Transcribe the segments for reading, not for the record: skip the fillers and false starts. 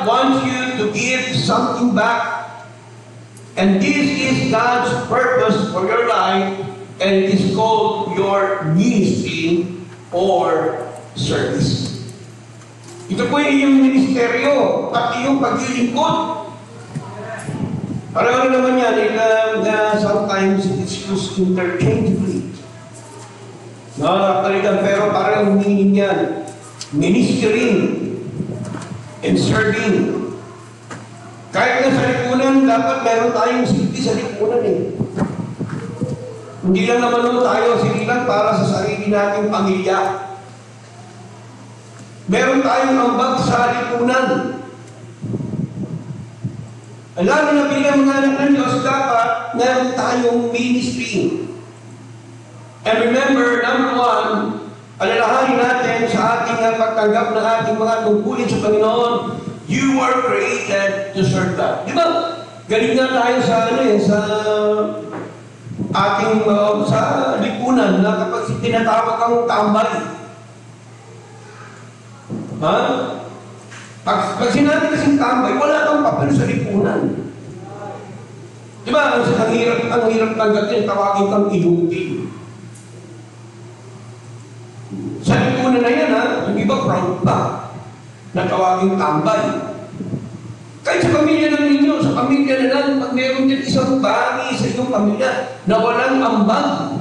wants you to give something back. And this is God's purpose for your life, and it is called your ministry or service. Ito po yung iyong ministeryo at iyong paglilingkod. Parang naman yan, sometimes it is used interchangeably. Nakakalitan, pero parang meaning yan. Ministering and serving. Kahit na sa lipunan, dapat meron tayong silbi sa lipunan eh. Hindi lang naman tayo sinilang para sa sarili nating pamilya. Meron tayong ambag sa lipunan. Lalo na bilang mga anak ng Diyos, dapat meron tayong ministry. And remember, number one, alalahanin natin sa ating pagtanggap ng ating mga tungkulin sa Panginoon, you were created to serve God. Di ba? Galing nga tayo sa ating sa lipunan na kapag tinatawag kang tambay. Ha? Pag sinabi kasing tambay, wala kang papel sa lipunan. Di ba? Ang hirap tanggapin, tawagin kang inutil. Sa lipunan na yan, yung iba proud pa na tawaging tambay. Kahit sa pamilya ng ninyo, sa pamilya na lang, pag meron din isang bagay sa inyong pamilya na walang ambag,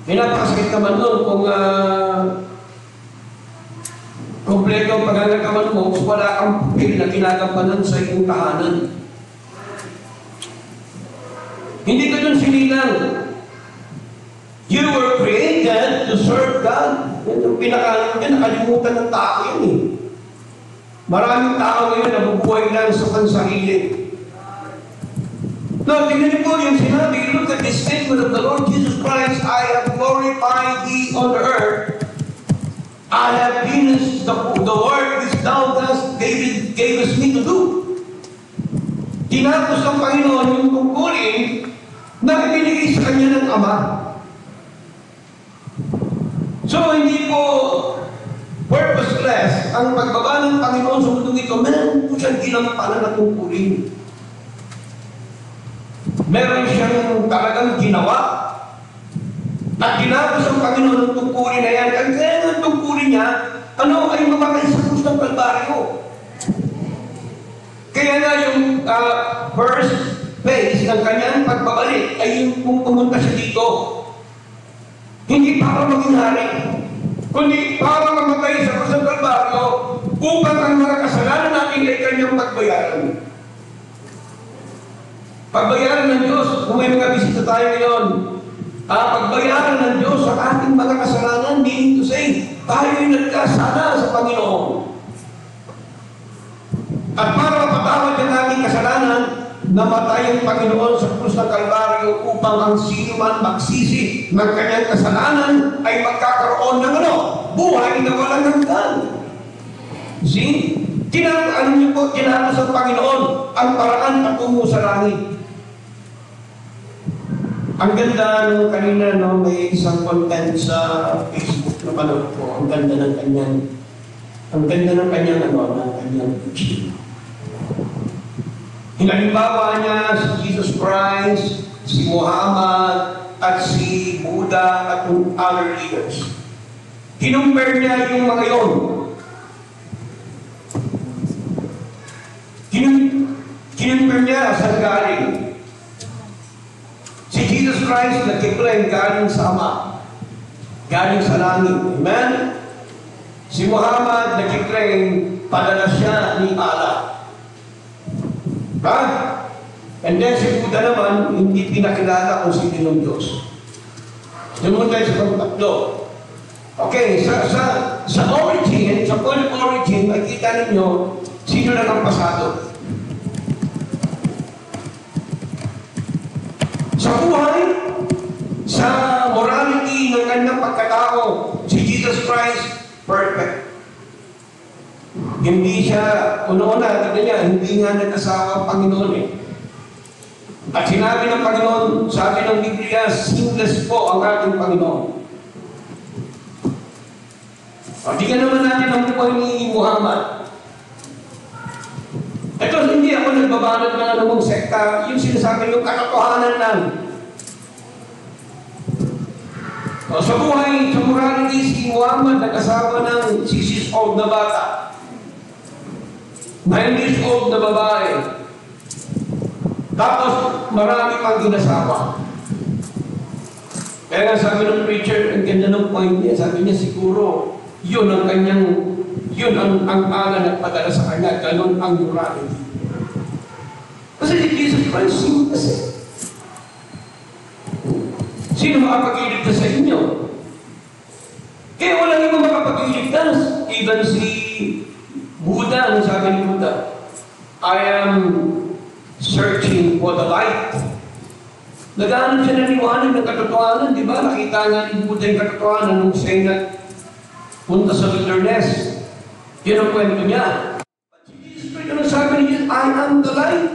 napakasakit naman nun kung kompleto ang pagagagawan mo kung wala kang papel na ginagampanan sa iyong tahanan. Hindi ka dun sinilang. You were created to serve God. Yung nakalimutan ng tao yan eh. Maraming tao ngayon na bubuhay lang sa pansarili. No, tingnan niyo po yung sinabi, look at the statement of the Lord Jesus Christ, I have glorified thee on the earth. I have finished the work which thou gavest me to do. Tinapos ng Panginoon yung tungkulin na ibinigay sa kanya ng Ama. So, hindi po purposeless ang pagbaba ng Panginoon sa mundong ito. Meron po siyang ginampanan na tungkulin. Meron siyang talagang ginawa. At ginapos ang Panginoon ng tungkulin na yan. Kaya ang tungkulin niya, ay mamatay sa krus ng Kalbaryo. Kaya nga yung first phase ng kanyang pagbabalik ay yung pumunta siya dito. Hindi para maging hari, kundi para mamatay sa krus ng Kalbaryo upang ang mga kasalanan natin ay kanyang pagbayaran. Pagbayaran ng Diyos, kung may mga bisita tayo ngayon, pagbayaran ng Diyos sa ating mga kasalanan, meaning to say, tayo ay nagkasala sa Panginoon. At para mapatawad ng ating kasalanan, namatay ang Panginoon sa krus ng Kalbaryo upang ang sino man magsisi ng kanyang kasalanan ay magkakaroon ng buhay na walang hanggan. See? Tinapos ang Panginoon ang paraan patungo sa langit. Ang ganda nung kanina, may isang content sa Facebook na panood ko. Ang ganda ng kanyang teaching. Hinalimbawa niya si Jesus Christ, si Muhammad, at si Buddha at other leaders. Kinumpare niya yung mga yon. Kinumpare niya sa galing. Si Jesus Christ nagkiklaim galing sa Ama, galing sa langit. Amen? Si Muhammad nagkiklaim padala siya ni Allah. Ha? And then si Buddha naman, hindi pinakilala kung sino ng Diyos. Namun tayo sa pagtatlo. Okay, sa origin, sa point of origin, makikita ninyo sino lang ang pasado. Sa buhay, sa morality ng kanyang pagkatao, si Jesus Christ, perfect. Hindi siya, una-una, tignan niya, hindi nga nag-asawa ang Panginoon eh. At sinabi ng Panginoon, sabi ng Biblia, sinless po ang ating Panginoon. O, tingnan naman natin ang buhay ni Muhammad. Ito, hindi ako nagbabanat ng anumang sekta. Yung sinasabi yung katotohanan lang. O, sa buhay, sa morality, si Muhammad nag-asawa ng 6 years old na bata. 9 years old na babae. Tapos, marami pang ginasawa. Kaya nga sabi ng preacher, ang ganda ng point niya, sabi niya siguro, yun ang ala nagpadala sa kanya, ganun ang morality. Kasi si Jesus Christ, sino kasi? Sino makapag-iligtas sa inyo? Kaya walang ibang makapag-iligtas. Even si Buddha, ano sabi ni Buddha? I am searching for the light. Naghahanap siya ng liwanag ng katotohanan, di ba? Nakita nga ni Buddha yung katotohanan nung siya punta sa wilderness. Yun ang kwento niya. But si Jesus Christ, ano sabi niya? I am the light.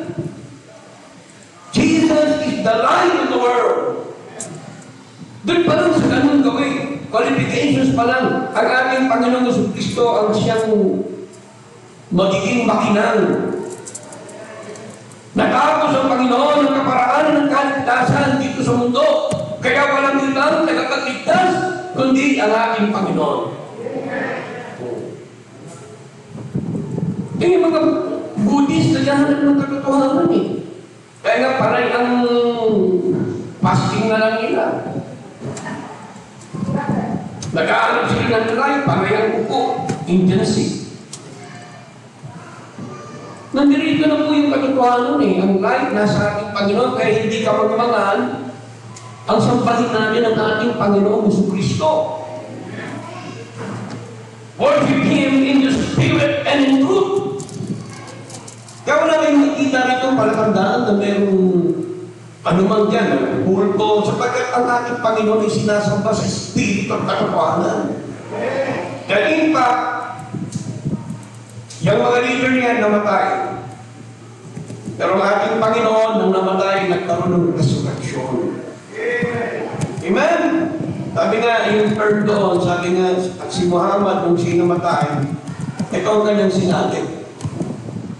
Jesus is the light of the world. Doon pa lang sa ganun gawin. Qualifications pa lang. Ang ating Panginoong Jesucristo ang siyang magiging makinang. Natapos ang Panginoon ng kaparaanan ng kaligtasan dito sa mundo. Kaya walang ibang tagapagligtas, kundi ang ating Panginoon. Yung mga Buddhist na jahanap ng katotohanan eh. Kaya nga parang ang fasting na lang nila. Nag-aaral sila ng light, parang upo, in Genesis. Nandirito na po yung katotohanan eh. Ang light nasa ating Panginoon, kaya hindi ka magmangan ang sambahin namin ng ating Panginoong Jesucristo. Worship Him in the Spirit and in truth. Kaya wala kayong makikita rito palatandaan na mayroong anuman dyan, kulto, sapagkat ang ating Panginoon ay sinasamba sa Espiritu at katotohanan. Kaya in fact, yung mga leader niya namatay. Pero ang ating Panginoon, nang namatay, nagkaroon ng resurrection. Amen? Sabi nga, yung third doon, sabi nga, si Muhammad, nung siya namatay, ito ang kanyang sinabi.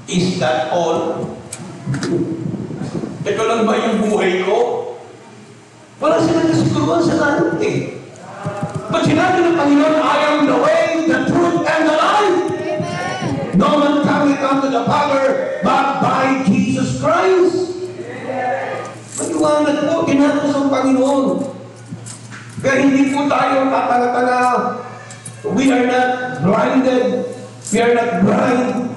Is that all? Ito lang ba yung buhay ko? Wala silang kasiguruhan sa langit eh. But sinabi ng Panginoon, I am the way, the truth, and the life. No man cometh unto the Father but by Jesus Christ. Maliwanag po, kinatos ang Panginoon. Kaya hindi po tayo tatanga-tanga. We are not blinded. We are not blind.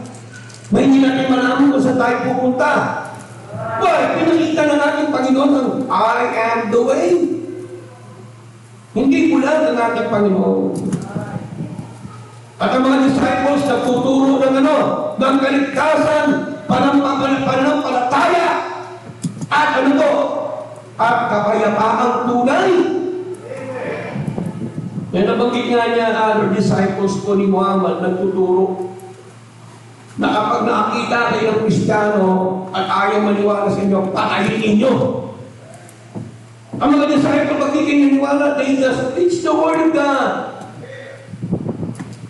May hindi natin malaman kung saan tayo pupunta. Why? Pinakita na natin Panginoon ang I am the way. Hindi bulan ang ating Panginoon. At ang mga disciples nagtuturo ng ng kaligtasan, pananampalataya, at at kapayapaang tunay. Yan nabanggit nga niya, disciples po ni Muhammad, nagtuturo na kapag nakakita kayo ng Kristiyano at ayaw maniwala sa inyo, patayin ninyo. Ang mga disciples, pag di kayo naniwala, they just preach the Word of God.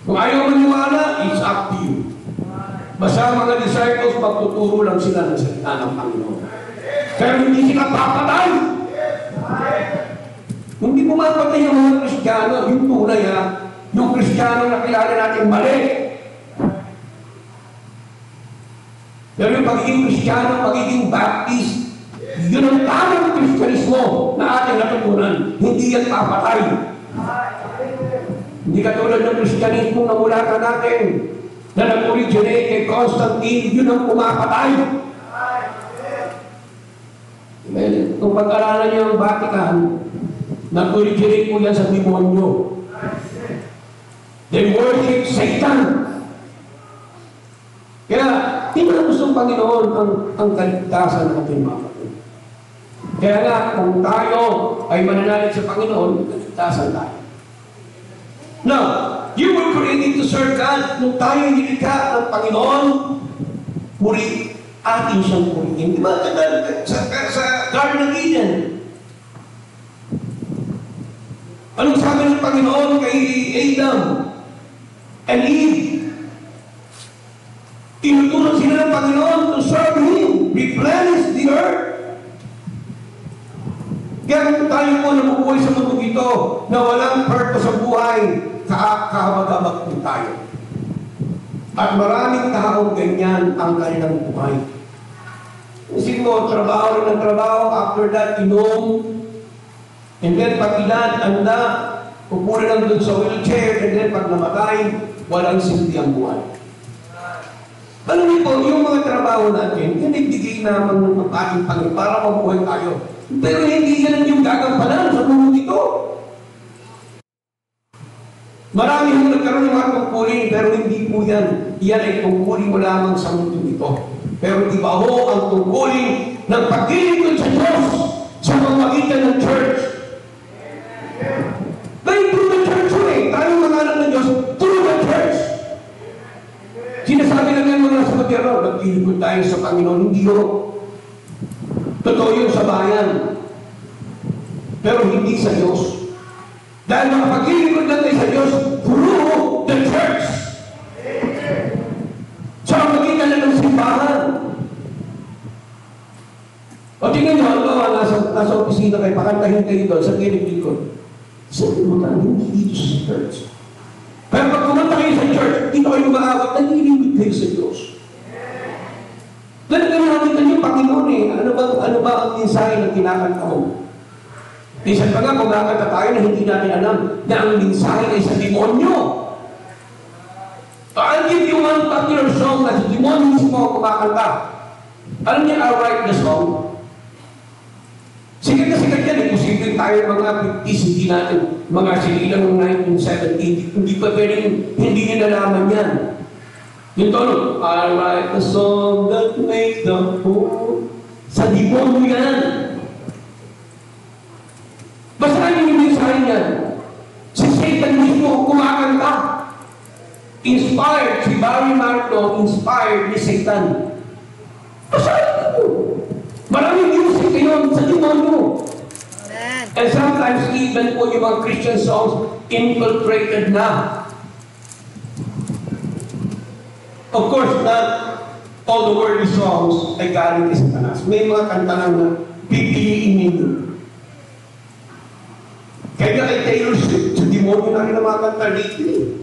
Kung ayaw maniwala, it's up to you. Basta mga disciples, magtuturo lang sila ng salita ng Panginoon. Pero hindi sila papatay. Hindi pumapatay ang mga Kristiyano, yung tunay yung Kristiyano na kilala natin mali. Pero yung pagiging Kristiyano, pagiging Baptist, yun ang tamang Kristyanismo na ating natutunan. Hindi yan papatay. Hindi katulad ng Kristyanismo na mula ka natin na nag-originate kay Constantine, yun ang pumapatay. Kung pag-aralan niyo ang Vatican, nag-originate po yan sa demonyo. They worship Satan. Kaya, tinapos ng Panginoon ang kaligtasan ng ating mga kapatid. Kaya nga, kung tayo ay mananalig sa Panginoon, kaligtasan tayo. Now, you were created to serve God. Nung tayo nilikha ng Panginoon, atin siyang purihin. Di ba? Sa Garden of Eden. Anong sabi ng Panginoon kay Adam? and Eve. Tinutunan sila ng Panginoon to serve Him, replenish the earth. Kaya kung tayo po nabubuhay sa mundo ito na walang purpose sa buhay, kahabag-habag po tayo. At maraming taong ganyan ang kanilang buhay. Kasi mo, trabaho rin ng trabaho, after that, inom, and then pag edad, anda, pupuli lang doon sa wheelchair, and then pag namatay, walang silbi ang buhay. Alam niyo po, yung mga trabaho natin, pinibigay naman ng ating Panginoon para mabuhay tayo. Pero hindi yan yung gagampanan sa mundo ito. Marami yung nagkaroon ng mga tungkulin, pero hindi po yan. Yan ay tungkulin mo lamang sa mundo ito. Pero iba ho ang tungkulin ng pagkiling sa Diyos sa pamamagitan ng church. Dahil through the church eh. Tayo mga anak ng Diyos, through the church. Sinasabi lang yung mga sabatero, nagkiligod tayo sa Panginoon, hindi ho. Totoo yun sa bayan. Pero hindi sa Diyos. Dahil makapag-iligod lang tayo sa Diyos through the church. Sa pamagitan na ng simbahan. O tingnan nyo, nasa opisina kayo, pakantahin kayo doon, sa kilig-likod. Sabi mo lang, hindi dito sa church. Pero pag kumanta kayo sa church, dito kayo maawat, nag-iligod kayo sa Diyos. Talaga nakita niyo, Panginoon eh, ano ba ang mensahe na kinakanta mo? Minsan pa nga, kumakanta tayo na hindi natin alam na ang mensahe ay sa demonyo. So I'll give you one popular song na sa demonyo mismo kumakanta. Alam niya, I'll write the song. Sikat na sikat yan, imposible tayo mga 50s, hindi natin, mga sinilang ng 1970, hindi pa pwedeng, hindi niya nalaman yan. Yung tono, I'll write a song that makes the whole. Sa demonyo yan. Basahin niyo yung mensahe niyan. Si Satan mismo kumakanta. Inspired, si Barry Marto, inspired ni Satan. Basahin niyo. Maraming music ngayon sa demonyo. And sometimes even po yung mga Christian songs infiltrated na. Of course, not all the worldly songs ay galing kay Satanas. May mga kanta lang na pipiliin ninyo. Kaya kay Taylor Swift, sa demonyo na rin ang mga kanta lately.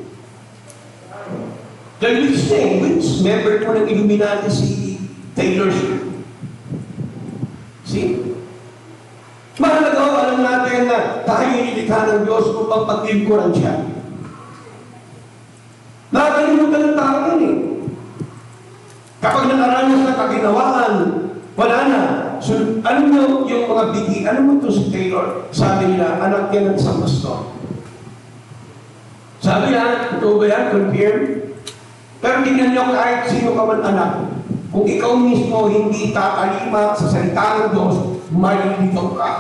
Dahil which member po ng Illuminati si Taylor Swift? See? Mahalaga ho, alam natin na tayo inilikha ng Diyos upang paglingkuran siya. Nakakalimutan ng tao yan eh. Kapag nakaranas na kaginawaan, wala na. So, alam mo yung mga bigi, alam mo ito si Taylor, sabi nila, anak yan ng isang pastor. Sabi niya, ito ba yan? Confirm? Pero tingnan niyo kahit sino ka man anak, kung ikaw mismo hindi tatalima sa salita ng Diyos, malilitaw ka.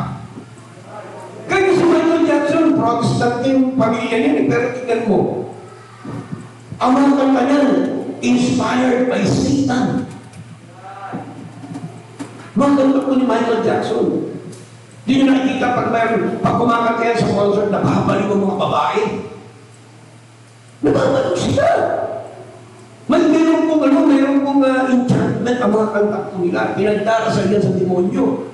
Kaya si Michael Jackson, Protestant yung pamilya niya, pero tingnan mo, ang mga kanta niyan, inspired by Satan. Mga ganito po ni Michael Jackson. Di nyo nakikita pag kumakanta yan sa concert, nakabalik ang mga babae. Nababalik sila. Mayroon pong enchantment ang mga kanta po nila. Pinagdarasal yan sa demonyo.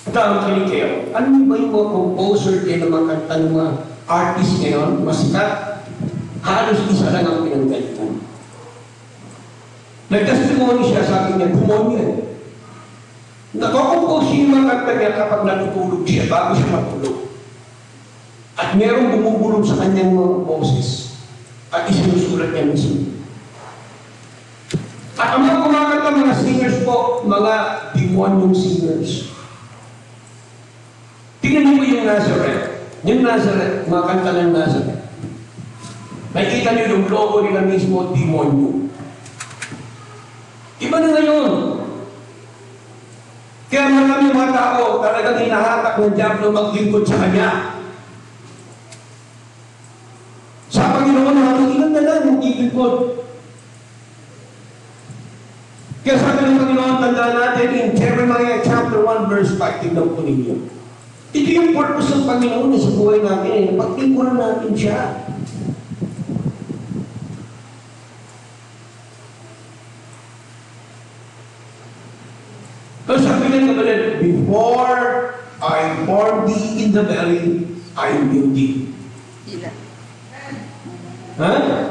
At ang kinig kayo, ano ba yung mga composer kayo ng mga kanta ng mga artist ngayon, masikat? Halos isa lang ang pinanggalitan. Nag-testimony siya, sabi niya, demonyo eh. Nakakompose siya yung mga kanta niya kapag natutulog siya, bago siya matulog. At merong bumubulong sa kanyang mga boses. At isinusulat niya mismo. At ang mga kumakanta mga singers po, mga demonyong singers. Tingnan niyo yung Nazareth. Yung Nazareth, mga kanta ng Nazareth. Nakikita niyo yung logo nila mismo, demonyo. Iba na ngayon. Kaya marami mga tao talagang hinahatak ng Diablo maglingkod sa Kanya. Sa Panginoon natin, ilan na lang yung ilingkod. Kaya sabi ng Panginoon, tandaan natin in Jeremiah chapter 1 verse 5, tignan po ninyo. Ito yung purpose ng Panginoon sa buhay natin. Paglingkuran natin siya. Pero sabi ng kapatid, before I formed thee in the belly, I knew thee. Huh?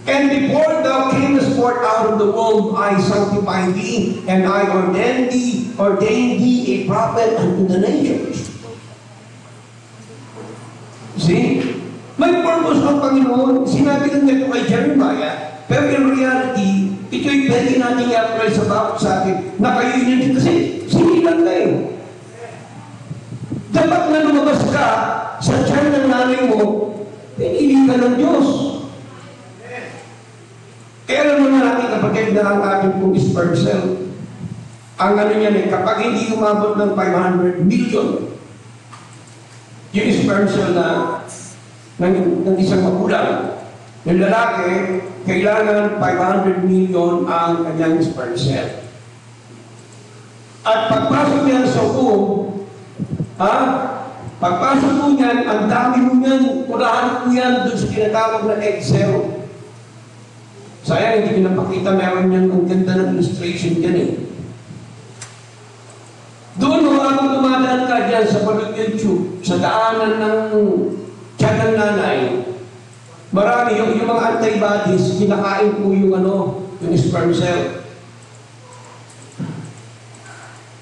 And before thou camest forth out of the womb, I sanctified thee, and I ordained thee a prophet unto the nations. See? May purpose ang Panginoon. Sinabi lang nito kay Jeremiah, pero in reality, ito'y pwede natin i-apply sa bawat sa atin na kayo yun kasi sinilang na eh. Dapat na lumabas ka sa tiyan ng nanay mo, pinili ka ng Diyos. Kaya alam naman natin kapatid na ang ating pong sperm cell, ang ano niyan eh, kapag hindi umabot ng 500 million, yung sperm cell na ng isang magulang, yung lalaki, kailangan 500 million ang kanyang sperm cell. At pagpasok niyan sa womb, pagpasok mo niyan, ang dami mo niyan, kurahan mo yan doon sa tinatawag na egg cell. Sayang, hindi pinapakita, meron niyan ang ganda ng illustration dyan eh. Doon mo, habang dumadaan ka dyan sa YouTube, sa daanan ng tiyan ng nanay, marami yung mga antibodies, kinakain po yung yung sperm cell.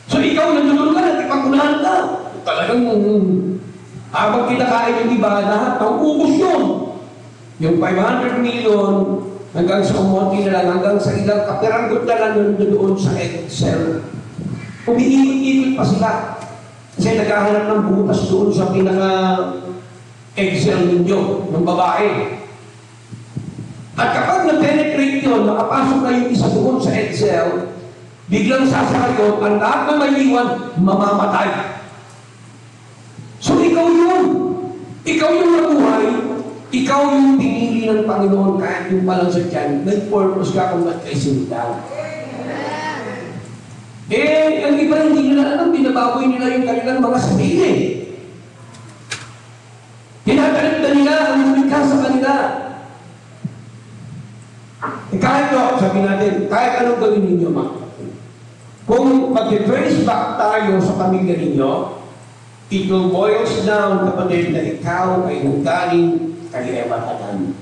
So ikaw, nandun ka, natipagunahan ka. Talagang, habang kinakain yung iba, lahat, nauubos yun. Yung 500 million, hanggang sa umunti na lang, hanggang sa ilang kapiranggot na lang yun doon sa egg cell. Umiikot-ikot pa sila. Kasi naghahanap ng butas doon sa pinaka-egg cell ninyo, ng babae. At kapag na-penetrate yun, nakapasok na yung isa doon sa egg cell, biglang sasara yun, ang lahat na maliwan, mamamatay. So ikaw yun. Ikaw yung nabuhay, ikaw yung pinili ng Panginoon kahit yung palang sa tiyan, may purpose ka kung ba't kayo sinitang. Ang iba hindi nila alam, binababoy nila yung kanilang mga sarili. Tinatalip na nila ang lumika sa kanila. Kahit sabi natin, kahit anong gawin ninyo, kung mag-trace back tayo sa pamilya ninyo, it will boils down, kapatid, na ikaw ay nanggaling kay Eva Adan.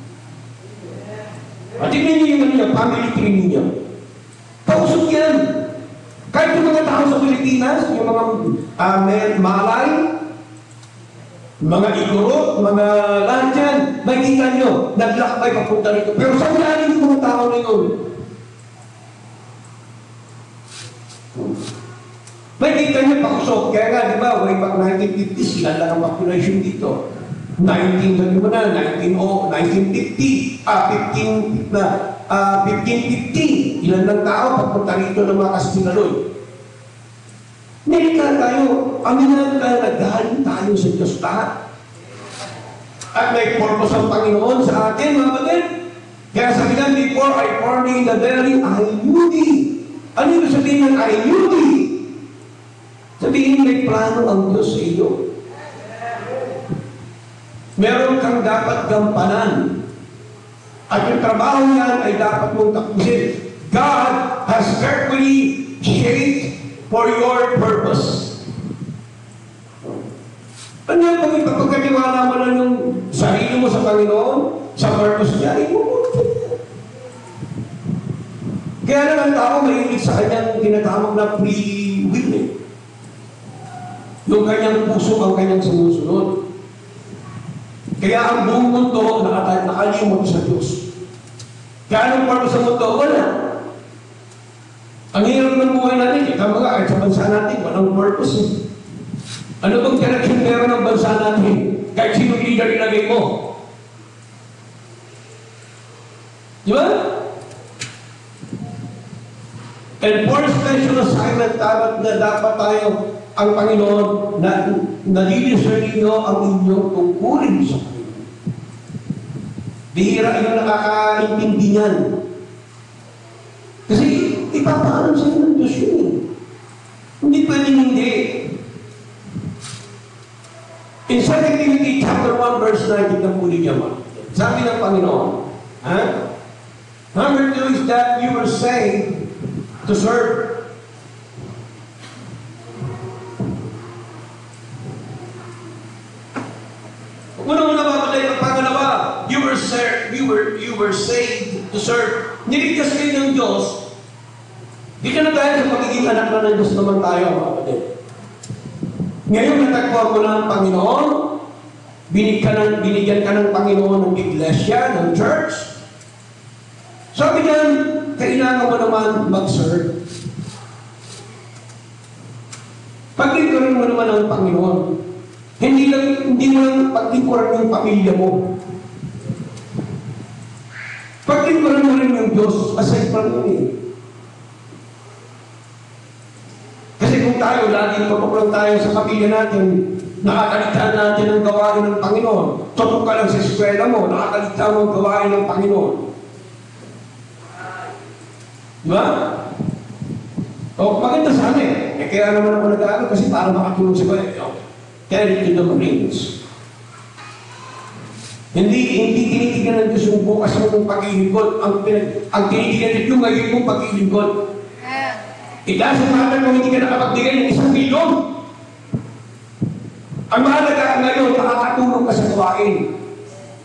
At tingnan niyo yung family tree ninyo. Pausok yan. Kahit yung mga tao sa Pilipinas, yung mga malay, mga igorot, mga lahat yan, makikita nyo, naglakbay papunta rito. Pero saan galing yung mga tao na yun? Makikita nyo pakusok. Kaya nga, di ba, way back 1950s, ilan lang ang population dito. 1950, ilan lang tao papunta rito ng mga Kastinaloy. Nilika tayo, aminan tayo, nagdahalin tayo sa Diyos lahat. At may purpose ang Panginoon sa atin, mga kapatid. Kaya sabi na, before I formed in the belly, I knew thee. Ano yung sabihin ng I knew thee? Sabihin, may plano ang Diyos sa iyo. Meron kang dapat gampanan. At yung trabaho yan ay dapat mong tapusin. God has carefully shaped for your purpose. Ano yan kung ipapagkatiwala mo lang yung sarili mo sa Panginoon, sa purpose niya, ipupunod niya. Kaya lang ang tao mahilig sa kanyang tinatawag na free will. Yung kanyang puso ang kanyang sumusunod. Kaya ang buong mundo nakalimot sa Diyos. Kaya anong purpose sa mundo? Wala. Ang hirap ng buhay natin, kita mga kahit sa bansa natin, walang purpose eh. Ano bang direction meron ng bansa natin? Kahit sino leader ilagay mo. Di ba? And for special assignment, dapat tayo ang Panginoon na nalilisar ninyo ang inyong tungkulin sa Panginoon. Bihira yung nakakaintindi niyan. Kasi ipapaalam sa inyo ng Diyos yun. Hindi pwedeng hindi. 2 Timothy chapter 1 verse 9, tignan po ninyo. Sabi ng Panginoon, number 2 is that you were saved to serve. Una-una mapatay ang pangalawa, you were saved to serve. Niligtas kayo ng Diyos. Di ka na tayo sa pagiging anak na ng Diyos naman tayo, mga kapatid. Ngayon, natagpuan mo na ang Panginoon, binigyan ka ng Panginoon ng iglesia, ng church. Sabi niyan, kailangan mo naman mag-serve. Paglingkuran mo naman ang Panginoon. Hindi mo lang paglingkuran yung pamilya mo. Paglingkuran mo rin yung Diyos, aside from yun eh. Kasi kung tayo, laging papakulang tayo sa pamilya natin, nakakaligtaan natin ang gawain ng Panginoon. Tutok ka lang sa eskwela mo, nakakaligtaan mo ang gawain ng Panginoon. Diba? O, maganda sana eh. Kaya naman ako nag-aaral kasi para makatulong sa bayan. Carry to the Marines. Hindi tinitignan ng Diyos yung bukas mo ng pag-ilingkod. Ang tinitignan yung ngayon mong pag-ilingkod. Doesn't matter kung hindi ka nakapagbigay ng 1 milyon. Ang mahalaga ngayon, nakakatulong ka sa gawain.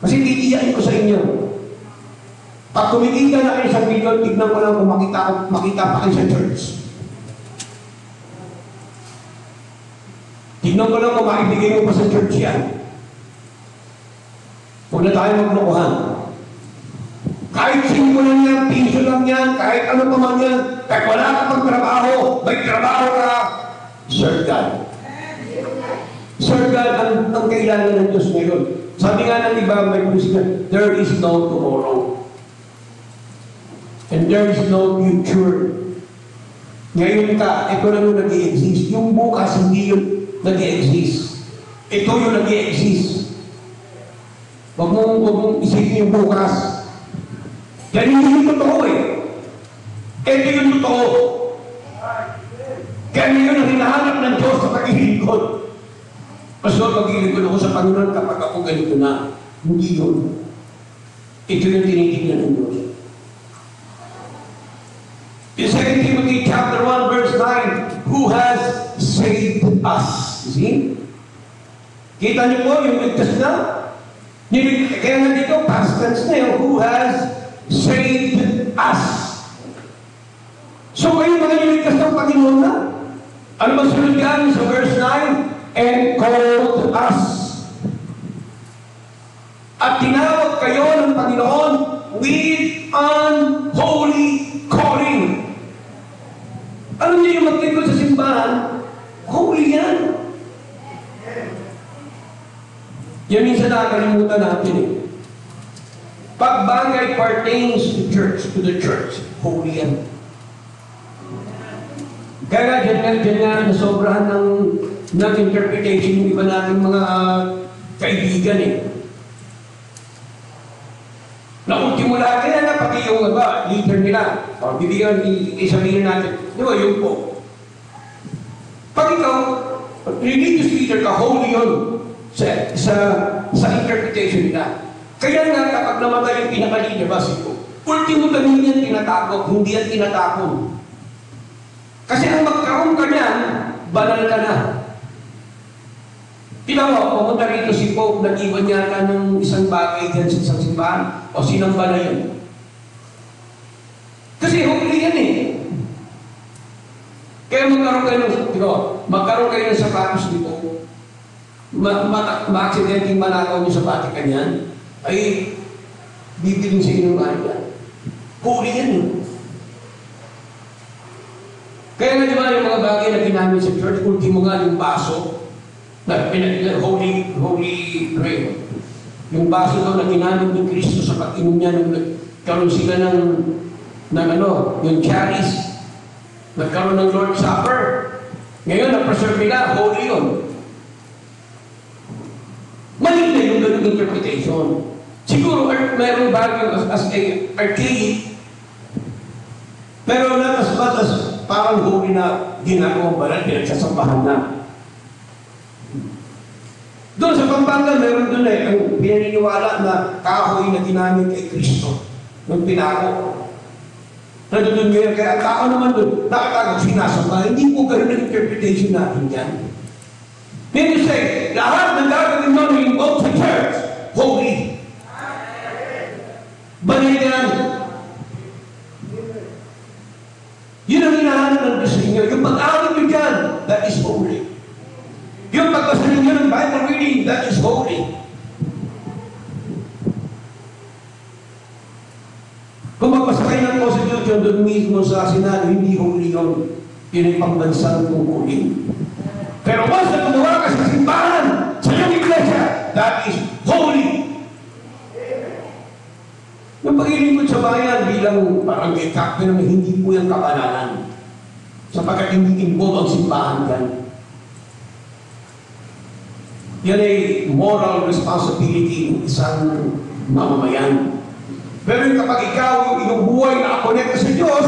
Kasi titiyain ko sa inyo. Pag kumikita na kayo 1 milyon, tignan ko lang kung makita pa kayo sa church. Tignan ko lang kung maibigay mo pa sa church yan. Huwag na tayo maglokohan. Kahit simple lang yan, piso lang yan, kahit ano pa man yan, kahit wala ka pang trabaho, may trabaho ka, serve God. Serve God ang kailangan ng Diyos ngayon. Sabi nga ng iba, may Christian, there is no tomorrow. And there is no future. Ngayon ka, ito lang yung nag-i-exist. Yung bukas, hindi yung nag-i-exist. Ito yung nag-i-exist. Huwag mong isipin yung bukas. Yan yung totoo eh. Ito yung totoo. Kaya yun ang hinahanap ng Diyos sa pag-ilingkod. Pastor, mag-ilingkod ako sa Panginoon kapag ako ganito na. Hindi yun. Ito yung tinitignan ng Diyos. In 2 Timothy chapter 1 verse 9, who has saved us? You see? Kita niyo po yung ligtas na? Kaya nga dito, past tense na yun, who has saved us. So kayo mga niligtas ng Panginoon na? Ano ba sunod yan sa verse 9? And called us. At tinawag kayo ng Panginoon with unholy calling. Alam niyo yung maglingkod sa simbahan? Holy yan. Yan minsan nakakalimutan natin eh. Pag bagay pertains to the church, holy yan. Kaya dyan nga nasobrahan ng interpretation yung iba natin mga kaibigan eh. Na ultimo lahat, kaya na pati yung leader nila, o bibigyan, isabihin natin, di ba yun po? Pag ikaw, religious leader ka, holy yun sa interpretation nila. Kaya nga kapag namatay yung pinaka-leader, ultimo tanin yan tinatapon, hindi yan tinatapon. Kasi ang magkaroon ka niyan, banal ka na. Tingnan mo, pumunta rito si Pope, nag-iwan niya ka ng isang bagay dyan sa isang simbahan, o sinamba na yun. Kasi holy yan eh. Kaya magkaroon kayo ng sapatos dito, ma-accidenting manakaw niyo sa Vatican yan, ay bibilin sa inyong kanya. Holy yan eh. Kaya nga diba yung mga bagay na ginamit sa church, ultimo nga yung baso, holy grail. Yung baso daw na ginamit ni Kristo sa pag-inom niya nung nagkaroon sila yung chalice, nagkaroon ng Lord's Supper. Ngayon, na-preserve nila, holy yun. Mali na yung ganung interpretation. Siguro, mayroong bagay as archaic, pero not as much as parang holy na ginagawang banal, pinagsasambahan na. Doon sa Pampanga, meron doon ang pinaniniwala na kahoy na ginamit kay Kristo nung pinako. Nandun ngayon, kaya ang tao naman doon, nakatagod sinasamba. Hindi po ganun ang interpretation natin yan. Then you say, lahat ng gagawin mo na involved sa church, holy. Banay yan. Yun ang hinahanap ng Diyos sa inyo. Yung pag-awit nyo dyan, that is holy. Yung pagbasa ninyo ng Bible reading, that is holy. Kung magbasa kayo ng Constitution doon mismo sa Senado, hindi holy yun. Yun ang pambansang tungkulin. Pero once na gumawa ka sa simbahan, sa iyong iglesia, that is holy. Yung paglilingkod sa bayan bilang barangay captain naman, hindi po yung kabanalan. Sapagkat hindi involved ang simbahan yan. Yan ay moral responsibility ng isang mamamayan. Pero yung kapag ikaw, yung buhay na connect sa Diyos,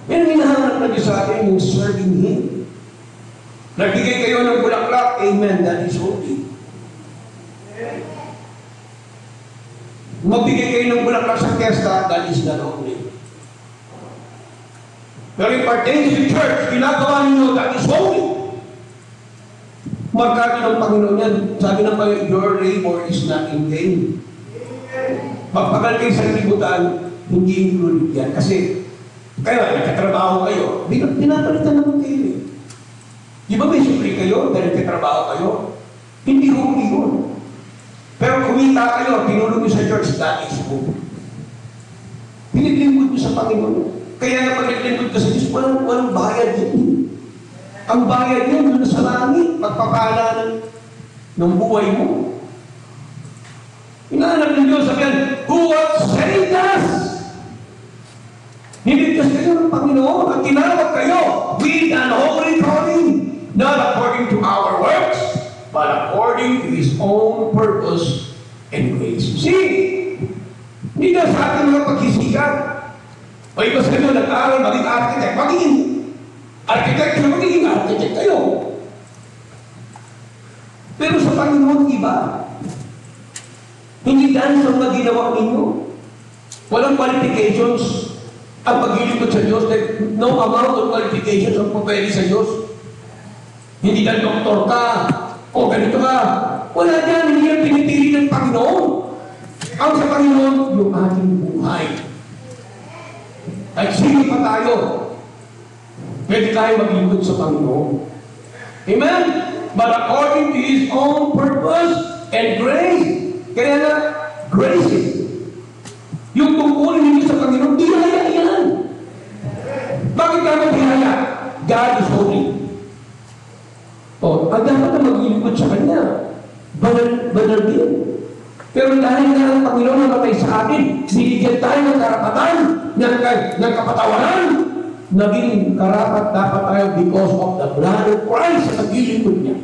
yan ang hinahanap na Diyos sa atin, yung serving Him. Nagbigay kayo ng bulaklak, amen, that is holy. Magbigay kayo ng bulaklak sa fiesta, that is not holy. Pero yung pertaining to church, ginagawa ninyo, that is holy. Markado ng Panginoon yan. Sabi ng Panginoon, your labor is not in vain. Magpagal kayo sa libutan, hindi included yan. Kasi, kaya, nagkatrabaho kayo. Pinapalitan naman kayo eh. Di ba may siyempre kayo dahil nagkatrabaho kayo? Hindi holy yun. Pero kumita kayo, tinulong nyo sa church, that is holy. Piniglingkod nyo sa Panginoon. Kaya nga pag naglingkod ka sa Diyos, walang bayad yan. Ang bayad yan, doon sa langit, pagpapala ng buhay mo. Inaanap ng Diyos, sabihan, who has saved us? Niligtas kayo ng Panginoon at tinawag kayo with an holy calling, not according to our works, but according to His own purpose and grace. See, hindi na sa ating mga paghisikan. O iba sa inyo, nag-aaral, maging architect, maging architect kayo. Pero sa Panginoon, iba. Hindi dahil sa mga ginawa ninyo. Walang qualifications ang paglilingkod sa Diyos. No amount of qualifications ang pwede sa Diyos. Hindi dahil doktor ka, o ganito ka. Wala dyan, hindi yan pinipili ng Panginoon. Ang sa Panginoon, yung ating buhay. At sige pa tayo. Pwede tayo maglingkod sa Panginoon. Amen? But according to His own purpose and grace. Kaya nga, grace it. Yung tungkulin ninyo sa Panginoon, biyaya yan. Bakit naman biyaya? God is holy. O, ang dapat na maglingkod sa Kanya. Banal din. Pero dahil nga ang Panginoon namatay sa atin, binigyan tayo ng karapatan, ng kapatawaran, naging karapat dapat tayo because of the blood of Christ sa paglilingkod niya.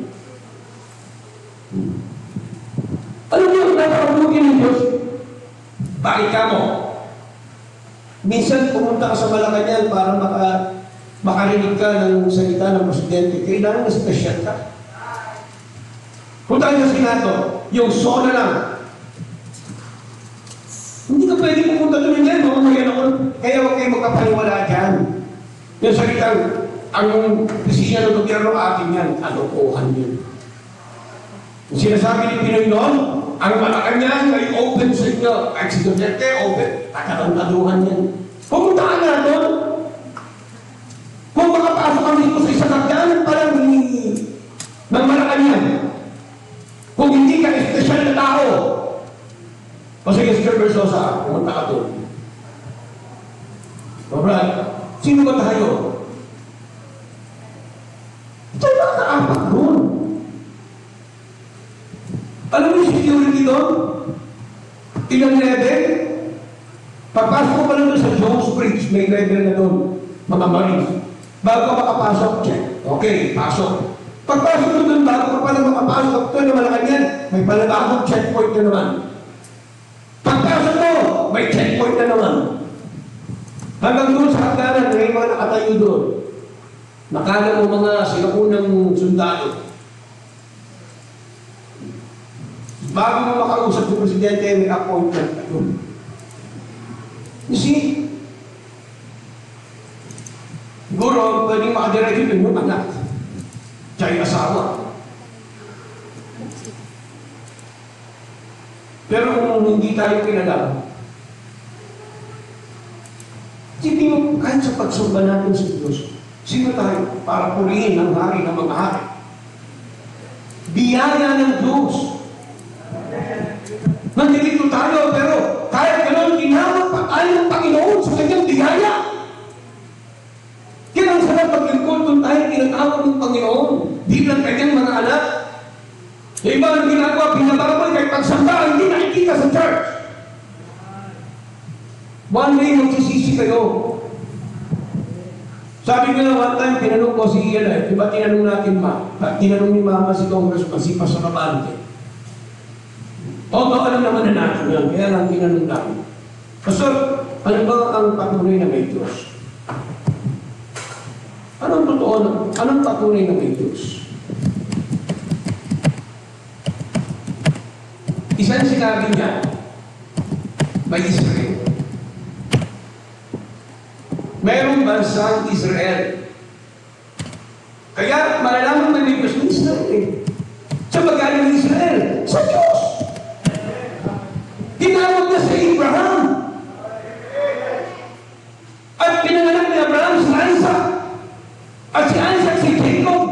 Alam niyo, napakabugin ng Diyos. Bakit ka mo? Minsan pumunta ka sa Malacanang para makarinig ka ng salita ng presidente. Kailangan na special ka. Kung tayo sa Senado, yung sona lang. Hindi ka pwede pumunta doon yan. Kaya huwag kayo magkapaniwala dyan. Yung salitang, ang desisyon ng gobyerno atin yan, alokohan yun. Yung sinasabi ni Pinoy noon, ang Malacanang ay open sa inyo. Ang si Duterte, open. Tatantaduhan yan. Pumunta ka na doon. Kung makapasok kami dito sa isang hagdan, parang ng Malacanang. Kung hindi ka espesyal na tao, o sige, Sir Bersosa, pumunta ka doon. Alright. Sino ba tayo? Tayo nakaapak doon. Alam mo yung security doon? Ilang level? Pagpasok ko pa lang doon sa Jones Bridge, may level na doon. Mga marines. Bago ka makapasok, check. Okay, pasok. Pagpasok mo doon, bago ka pa lang makapasok, ito na Malacanang, may palabagong checkpoint na naman. Pagpasok mo, may checkpoint na naman. Hanggang doon sa hagdanan, may mga nakatayo doon. Nakala mo mga sinaunang sundalo. Bago mo makausap ng presidente, may appointment ka doon. You see? Siguro, pwedeng makadiretso din yung anak. Tsaka yung asawa. Pero kung hindi tayo kinala, hindi mo kahit sa pagsumba natin sa Diyos, sino tayo para purihin ang hari ng mga hari? Biyaya ng Diyos. Nandito tayo, pero kahit gano'n, tinawag pa tayo ng Panginoon sa kanyang biyaya. Kaya ang sarap paglingkod doon tayo, tinatawag ng Panginoon. Bilang kanyang mga anak. Yung iba ang ginagawa, pinababay kahit pagsamba, hindi nakikita sa church. One day, magsisisi kayo. Sabi nga, one time, tinanong ko si Ian, diba tinanong natin tinanong ni Mama si Congressman, si Pastor Abante. Alam naman na natin yan, kaya lang tinanong namin. Pastor, ano ba ang patunay na may Diyos? Anong totoo na? Anong patunay na may Diyos? Isang sinabi niya, may Israel. Mayroong bansang Israel. Kaya malalaman na may Diyos ng Israel eh. Sa magaling ng Israel? Sa Diyos! Tinawag na sa Abraham. At pinanganak ni Abraham si Isaac. At si Isaac si Jacob.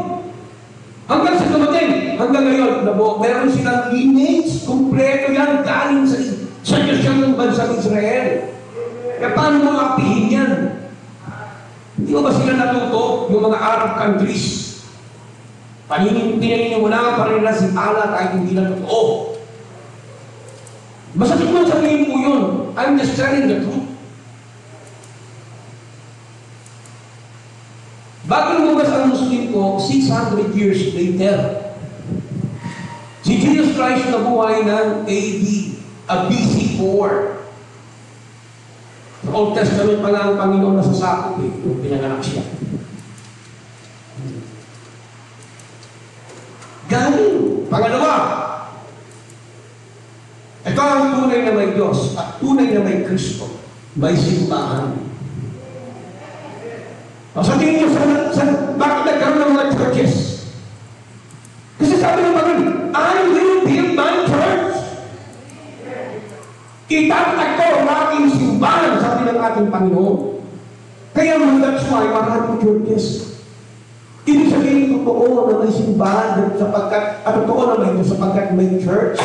Hanggang sa dumating, hanggang ngayon, meron silang lineage, kumpleto yan, galing sa Diyos yan ng bansang Israel. Kaya paano mo apihin yan? Hindi mo ba sila natuto, yung mga Arab countries? Pinaniniwala pa rin na si Allah kahit hindi na totoo. Masakit man sabihin po yun. I'm just telling the truth. Bago lumabas ang Muslim ko, 600 years later, si Jesus Christ nabuhay ng AD, BC 4. Sa Old Testament pa nga ang Panginoon nasasakop eh, yung pinanganak siya. Galing. Pangalawa, ito ang tunay na may Diyos at tunay na may Kristo. May simbahan. Sa tingin nyo, bakit nagkaroon ng mga churches? Kasi sabi ng Panginoon, I will build my church. Itatag ko ang aking simbahan, sabi ng ating Panginoon. Kaya that's why maraming churches. Ibig sabihin, totoo na may simbahan sapagkat, at totoo na may Diyos sapagkat may church.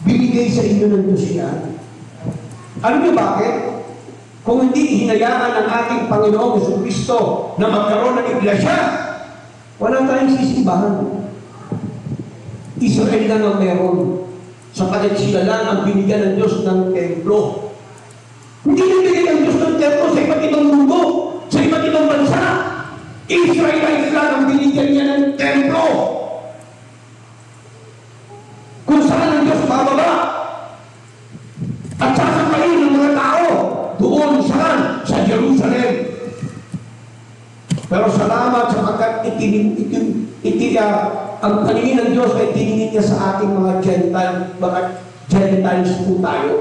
Binigay sa inyo ng Diyos yan. Alam niyo bakit? Kung hindi hinayaan ng ating Panginoong Jesucristo na magkaroon ng iglesia, wala tayong sisimbahan. Israel lang ang meron. Sapagkat sila lang ang binigyan ng Diyos ng templo. Hindi binigyan ng Diyos ng templo sa iba't ibang mundo, sa iba't ibang bansa. Israel lang ang binigyan niya ng templo. Kung saan ang Diyos bababa at sasampayin ng mga tao doon saan? Sa Jerusalem. Pero salamat sapagkat ang paningin ng Diyos ay tiningin niya sa ating mga Gentiles po tayo.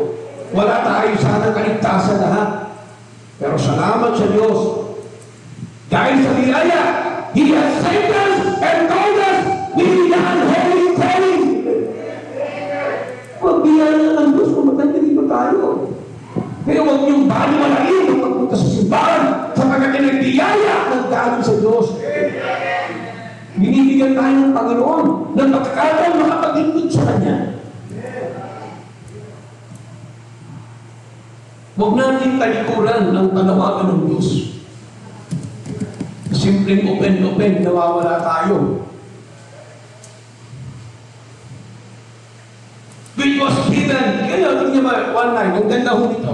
Wala tayo sana kaligtasan lahat. Pero salamat sa Diyos. Dahil sa biyaya, He has saved us and called us with the unholy calling. Pagbiyaya ng Diyos, pumatay dito tayo. Kaya huwag niyong baliwalain ang pagpunta sa simbahan sapagkat nagbiyaya ng galing sa Diyos. Binibigyan tayo ng Panginoon ng pagkakataon makapaglingkod sa Kanya. Huwag natin talikuran ang panawagan ng Diyos. Simpleng open-open, nawawala tayo. Which was given, kaya tingnan mo, one line, ang ganda ho nito,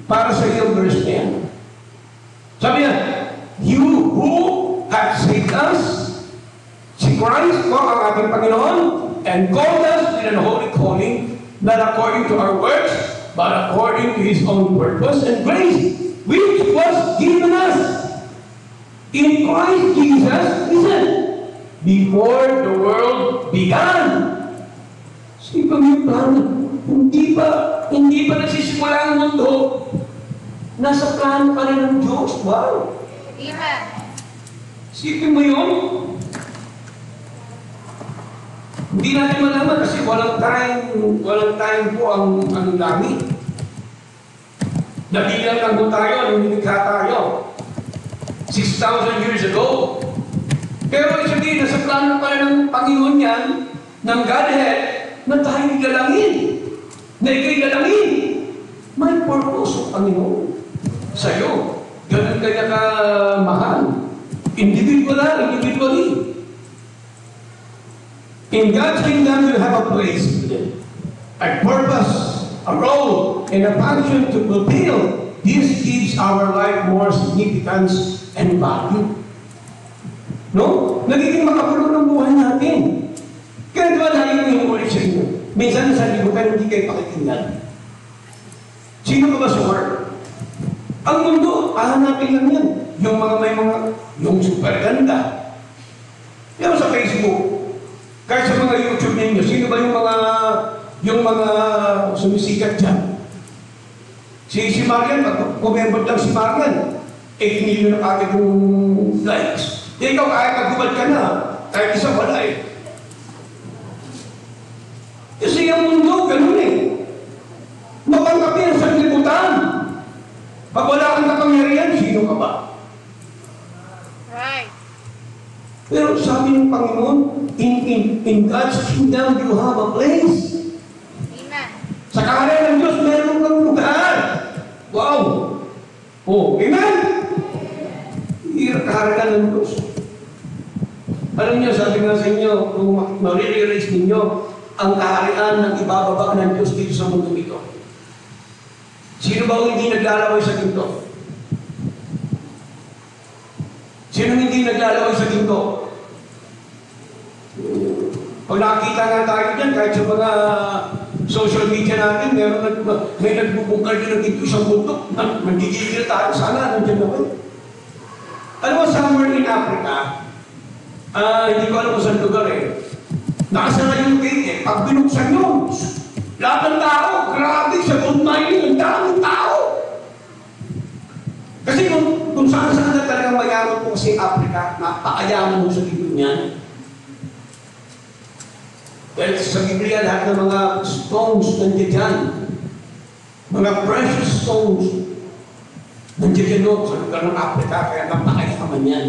para sa iyo, verse 10. Sabi niya, you who have saved us, si Christ po ang ating Panginoon, and called us with an holy calling, not according to our works, but according to His own purpose and grace, which was given us In Christ Jesus, listen, before the world began. Sipag yung plano. Hindi pa nagsisimula ang mundo. Nasa plano pa rin ng Diyos. Wow! Amen. Sipin mo yun? Hindi natin malaman kasi walang time po ang langit. Nabilang lang po tayo, nilikha tayo. 6,000 years ago. Pero sabihin, nasa plano pa rin ng Panginoon yan, ng Godhead, na tayo igalangin. Na ikay galangin. May purpose ang Panginoon sa'yo. Ganun kaya ka-mahal. Individually. In God's kingdom, you have a place, a purpose, a role, and a function to fulfill. This gives our life more significance and value. No? Nagiging makapulo ng buhay natin. Kaya diba lagi yung ulit sa inyo? Minsan sa libutan, hindi kayo pakikinggan. Sino ka ba sa work? Ang mundo, hahanapin lang yan. Yung yung super ganda. Yan sa Facebook. Kahit sa mga YouTube ninyo, sino ba yung mga sumisikat dyan? Si Marian, pag-kumembot lang si Marian, 8 million na kagad yung likes. Ikaw, kahit nagubad ka na, kahit isa wala eh. Kasi ang mundo, ganun eh. Mapangkapin sa libutan. Pag wala kang kapangyarihan, sino ka ba? Right. Pero sabi ng Panginoon, in God's kingdom, you have a place. Amen. Sa kaharian ng Diyos, meron kang lugar. Wow! Oh, amen? Kaharian ng Diyos. Alam niyo, sabi nga sa inyo, kung marirealize ninyo, ang kaharian ng ibababa ng Diyos dito sa mundo ito. Sino ba hindi naglalaway sa ginto? Sino hindi naglalaway sa ginto? Pag nakikita nga tayo dyan, kahit sa mga social media natin, may nagbubungkal din ng ginto isang bundok. Magigigil tayo, sana nandiyan naman. Alam mo, somewhere in Africa, hindi ko alam kung saan lugar eh. Nakasara yung gate eh. Pag binuksan yun, lahat ng tao, grabe, sa gold mining, ang daming tao. Kasi kung saan-saan na talagang mayaman po kasi Africa, napakayaman mo sa libro niyan. Dahil sa Biblia, lahat ng mga stones nandiyan dyan. Mga precious stones nandiyan dyan sa lugar ng Africa, kaya napakayaman yan.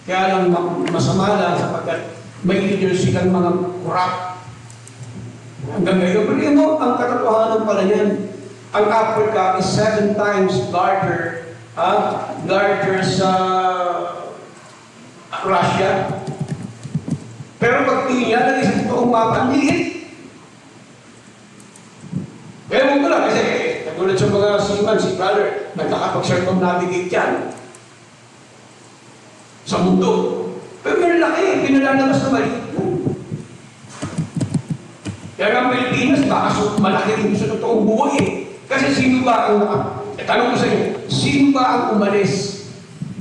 Kaya lang masama lang sapagkat may leaders silang mga corrupt. Hanggang ngayon, pero mo, ang katotohanan pala yan, ang Africa is 7 times larger sa Russia. Pero pag tingnan lang isang toong mapa, ang liit. Ewan ko lang, kasi katulad sa mga seaman, si brother, nagkakapag-circumnavigate yan sa mundo. Pero may laki, pinalalabas na maliit. Kaya ang Pilipinas, baka malaki rin sa totoong buhay eh. Kasi sino ba ang, tanong ko sa inyo, sino ba ang umalis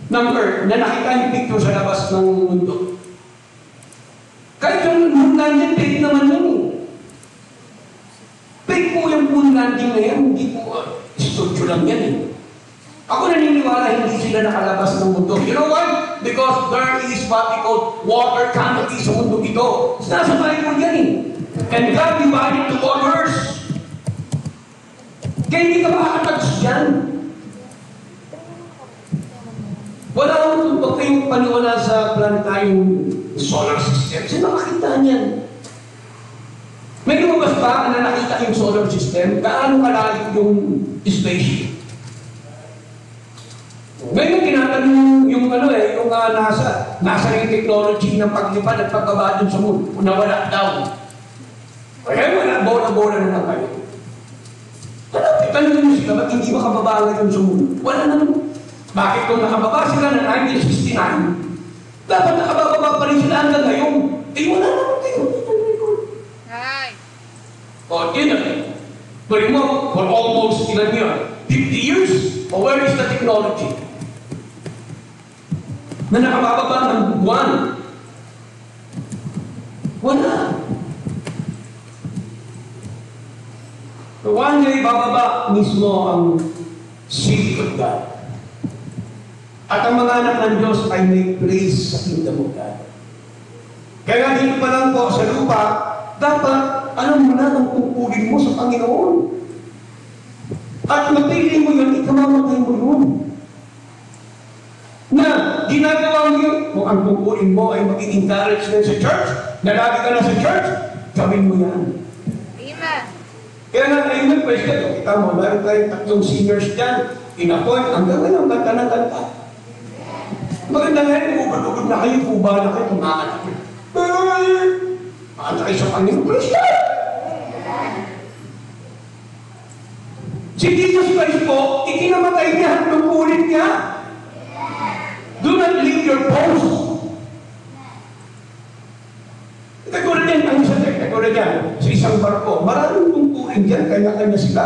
ng Earth na nakita yung picture sa labas ng mundo? Kahit yung moon landing, fake naman yun eh. Fake po yung moon landing na yan, hindi po studio lang yan eh. Ako naniniwala hindi sila nakalabas ng mundo. You know why? Because there is what we call water canopy sa mundo ito. Nasa Bible yan eh. And God divided the waters. Kaya hindi ka makakatouch dyan. Wala akong pag kayong paniwala sa planetarium solar system. Saan makakita niyan? May lumabas ba na nakita yung solar system? Gaano kalalim yung spaceship? Ngayon, tinatanong yung NASA yung technology ng paglipad at pagbaba dun sa moon. Nawala daw. Kaya wala, bola-bola na lang kayo. Tanong nyo sila, ba't hindi makababa ngayon sa moon? Wala naman. Bakit kung nakababa sila ng 1969, dapat nakababa pa rin sila hanggang ngayon? Eh, wala naman kayo. Right. O, yun na. Pero mo, for almost ilan yun? 50 years? O where is the technology? na nakabababa ng buwan. Wala. So one day, bababa mismo ang city of God. At ang mga anak ng Diyos ay may place sa kingdom of God. Kaya nga dito pa lang po sa lupa, dapat alam mo na ang tungkulin mo sa Panginoon. At mapili mo yun, ikamamatay mo yun. Na ginagawa mo yun, kung ang tungkulin mo ay maging encouragement sa church, na lagi ka na sa church, gawin mo yan. Amen. Kaya nga, amen, praise God. Kita mo, meron tayong 3 singers dyan, in-appoint, hanggang ngayon, kanta ng kanta. Maganda ngayon, ugod-ugod na kayo, kuba na kayo, kumaan na kayo. Makanta kayo sa Panginoon, praise God. Si Jesus Christ po, ikinamatay niya at tungkulin niya. Do not leave your post. Katulad yan, ang isa katulad yan, sa isang barko, maraming tungkulin dyan, kanya-kanya sila.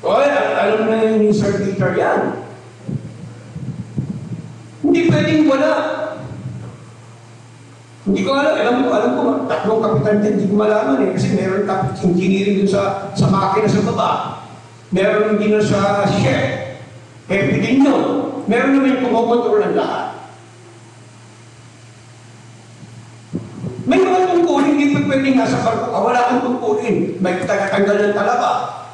O, alam na yun yung Sir Peter yan. Hindi pwedeng wala. Hindi ko alam ko, 3 kapitan din, hindi ko malaman eh, kasi meron engineering dun sa makina sa baba, meron engineer sa chef, heavy din yun, meron naman yung kumokontrol ng lahat. May mga tungkulin, hindi pa pwedeng nasa barko ka, wala kang tungkulin, may tagatanggal ng talaba.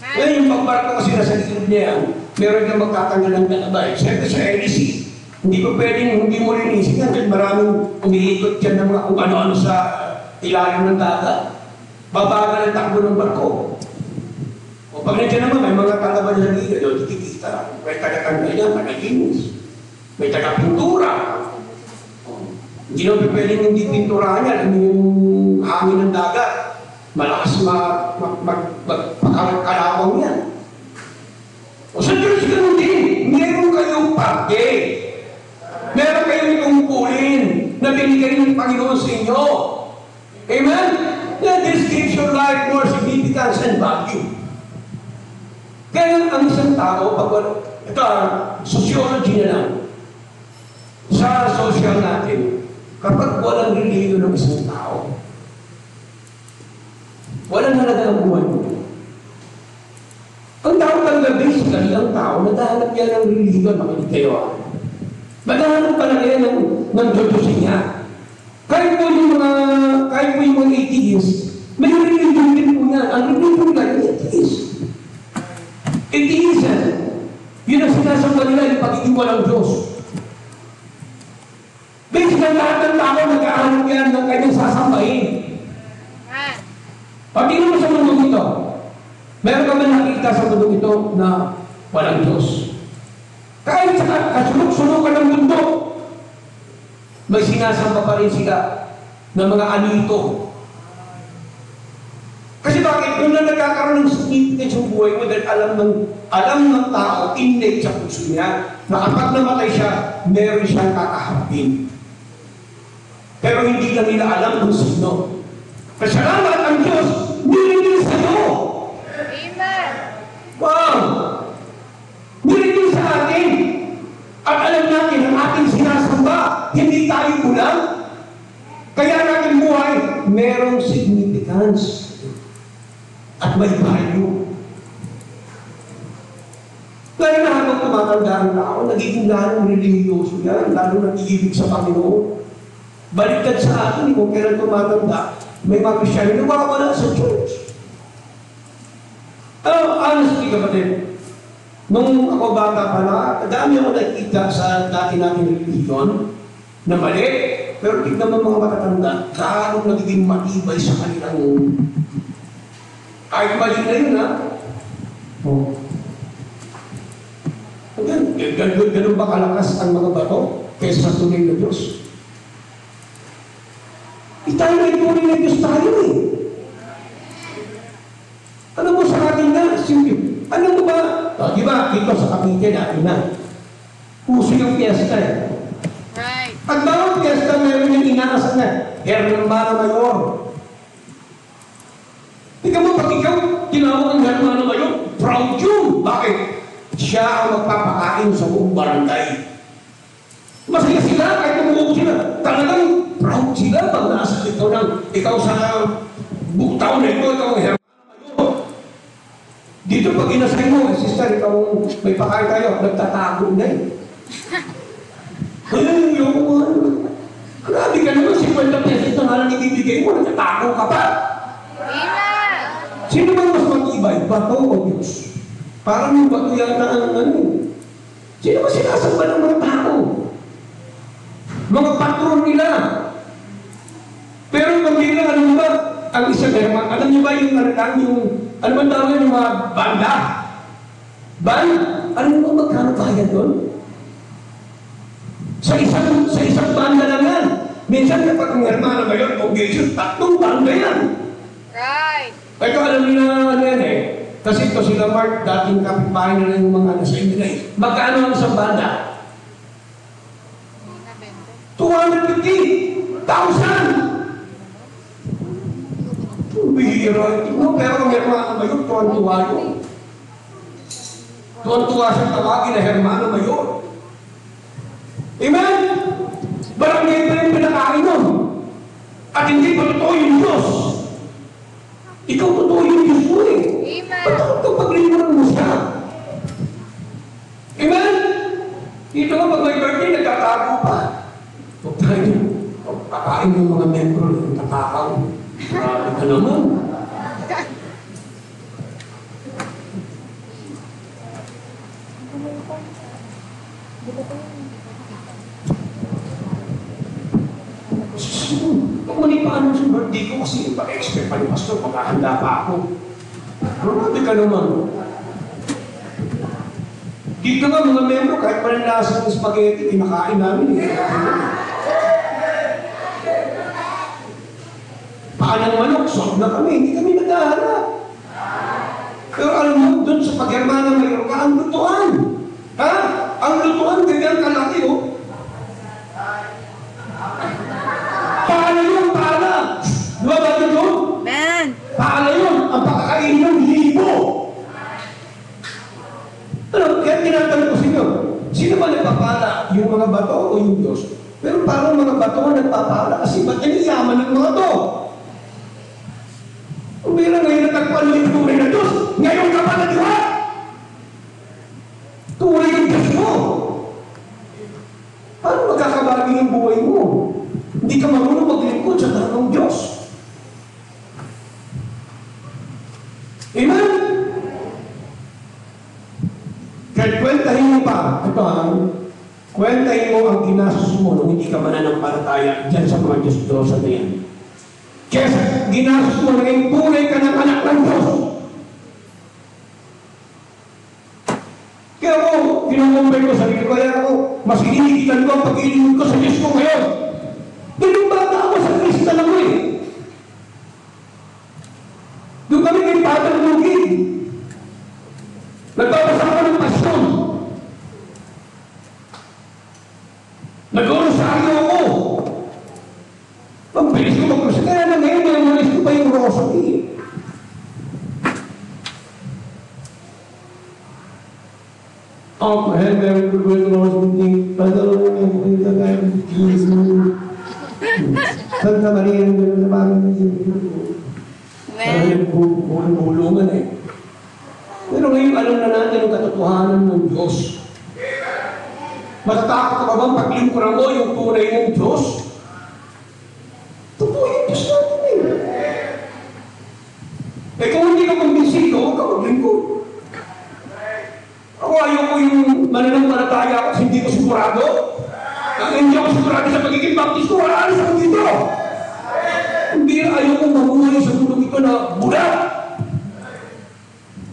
Ngayon yung pagbarko kasi nasa likod niya yan, meron kang magtatanggal ng talaba eh. Siyempre sa LEC, hindi ko pwedeng, hindi mo rin isip yan, dahil maraming umiikot dyan ng mga kung ano-ano sa ilalim ng dagat. Babagal ang takbo ng barko. O pag nandiyan naman, may mga talaba na sa gilid, o tikikita, may tagatanggal yan, panaginis, may tagapintura. Hindi naman pwedeng hindi pinturahan yan, hindi yung hangin ng dagat. Malakas magpakalawang yan. O sa Diyos ganun din, meron kayong parte. Meron kayong tungkulin na binigay ng Panginoon sa inyo. Amen? That this gives your life more significance and value. Kaya ang isang tao, ito sociology na lang, sa social natin, kapag walang religion ng isang tao, walang halaga ang buhay mo. Ang tao talaga, basically, ang tao, naghahanap yan ng religion, makinig kayo. Naghahanap pala yan ng Diyosin niya. Kahit po yung mga atheists, may religion din po yan. Ang religion nila, yung atheist. Atheism, yun ang sinasamba nila, yung pagiging walang Diyos. Basically, lahat ng tao naghahanap yan ng kanyang sasambahin. Pagtingin mo sa mundong ito, meron ka man nakita sa mundong ito na walang Diyos. Kahit sa kasulok-sulok ng mundo, may sinasamba pa rin sila ng mga anito. Kasi bakit? Kung na nagkakaroon ng significance yung buhay mo dahil alam ng tao, innate sa puso niya, na kapag namatay siya, meron siyang kakaharapin. Pero hindi na nila alam kung sino. Kasalamat ang Diyos, nilingin sa'yo. Amen. Wow! Nilingin sa atin. At alam natin, ang ating sinasamba, hindi tayo kulang. Kaya natin buhay, merong significance. At may value. Kaya na habang tumatanda ang tao, nagiging lalong religyoso yan, lalong nag-iibig sa Panginoon. Baliktad sa atin, kung kailan tumatanda, may mga Kristyano na wala sa church. Honestly, kapatid, nung ako bata pa na, dami ako nakikita sa dati natin religion na mali, pero tignan mo mga matatanda, lalong nagiging matibay sa kanilang kahit mali na yun, ha? Ganun ba kalakas ang mga bato kaysa sa tunay na Diyos? Tayo ay tunay na Diyos tayo eh. Ano mo sa atin na? Simple. Ano mo ba? Di ba, dito sa Cavite natin na. Puso yung fiesta eh. Right. Pag bawang fiesta, meron yung inaasal na. Hermano Mayor. Tingnan mo, pag ikaw, tinawag ang Hermano Mayor, proud yun. Bakit? siya ang magpapakain sa buong barangay. Masaya sila kahit umuupo sila. Talagang proud sila pag nasa ikaw sa buktaw na ito, ikaw ang hermano. Dito pag inasay mo, sister, ikaw may pakain tayo, nagtatago na eh. Ay, yung grabe ka naman, 50 pesos na nga lang ibibigay mo, nagtatago ka pa. Amen. Sino bang mas matibay? Bato o Diyos? Parang yung bato yata ang ano. Sino ba sinasamba ng mga tao? Mga patron nila. Pero kung nila, ano ba? Ang isa naman, alam niyo ba yung ano lang, yung, ano ba tawag yung mga banda? Band? Alam niyo ba magkano bayad doon? Sa isang banda lang yan. Minsan kapag ang hermano ngayon, congregation, 3 banda yan. Right. Ito alam niyo na ano yan eh. Kasi ito sila Mark, dating kapitbahay na yung mga nasa India. Magkano ang isang banda? 250,000! Bihira ito. No, pero ang hermano mayor, tuwan-tuwa yun. Tuwan-tuwa siya tawagin na hermano mayor. Amen? Barangay pa yung pinakain nun. At hindi pa totoo yung Diyos. Ikaw totoo yung Diyos mo eh. Amen. Ba't ito paglingkuran mo siya? Amen? Ito nga pag may birthday, nagtatago pa. Huwag tayo. Kakain ng mga membro ng tatakaw. Grabe ka naman. Kung mali pa ano sa birthday ko kasi pa-expect pa ni Pastor, maghahanda pa ako. Grabe ka naman. Dito nga mga membro, kahit pa rin lasa ng spaghetti, kinakain namin. Paan ng manok, soft na kami, hindi kami naghahanap. Pero alam mo, doon sa pag-hermana mayroon ka, ang lutuan. Ha? Ang lutuan, ganyan kalaki, oh. Paala yun, paala. Di ba ba ito? Amen. Paala yun, ang pakakainin ng libo. Ano, kaya tinatanong ko sa inyo, sino ba nagpapala? Yung mga bato o yung Diyos? Pero parang mga bato ang nagpapala kasi ba't iniyaman ng mga to? Kung meron ngayon natagpuan yung tunay na Diyos, ngayon ka pa nag-iwa? Tunay yung Diyos mo. Paano magkakabago yung buhay mo? Hindi ka marunong maglingkod sa tanong Diyos. Amen? Kahit kwentahin mo pa, ito ha, kwentahin mo ang ginastos mo nung hindi ka mananampalataya dyan sa mga Diyos-Diyosan na yan. Kaya ginastos mo na yung tunay ka ng anak ng Diyos. Kaya ako, kinukumpay ko sa sarili ko, kaya ako, mas hinihigitan ko ang pag-ilimod ko sa Diyos ko ngayon. Ganun bata ako sa Krista lang ko eh. Doon kami kay Father Lugi. Nagbabasa ko ng pasyon. Nag-rosaryo ako. Ang bilis ko mag-rosaryo. Kaya na ngayon, may malis ko pa yung rosary. Ang mahal ko ba yung rosary? Padalong yung kagaya ng Jesus. Santa Maria, ang gano'n na parang bulungan eh. Pero ngayon, alam na natin ang katotohanan ng Diyos. Matatakot ka ba bang paglingkuran mo yung tunay ng Diyos? Totoo yung Diyos natin eh. Eh kung hindi ka kumbinsido, huwag ka maglingkod. Ako ayaw ko yung mananampalataya ako kasi hindi ko sigurado. Hindi ako sigurado sa pagiging baptist ko, wala alis ako dito. Hindi ayaw kong mabuhay sa mundo ito na budak.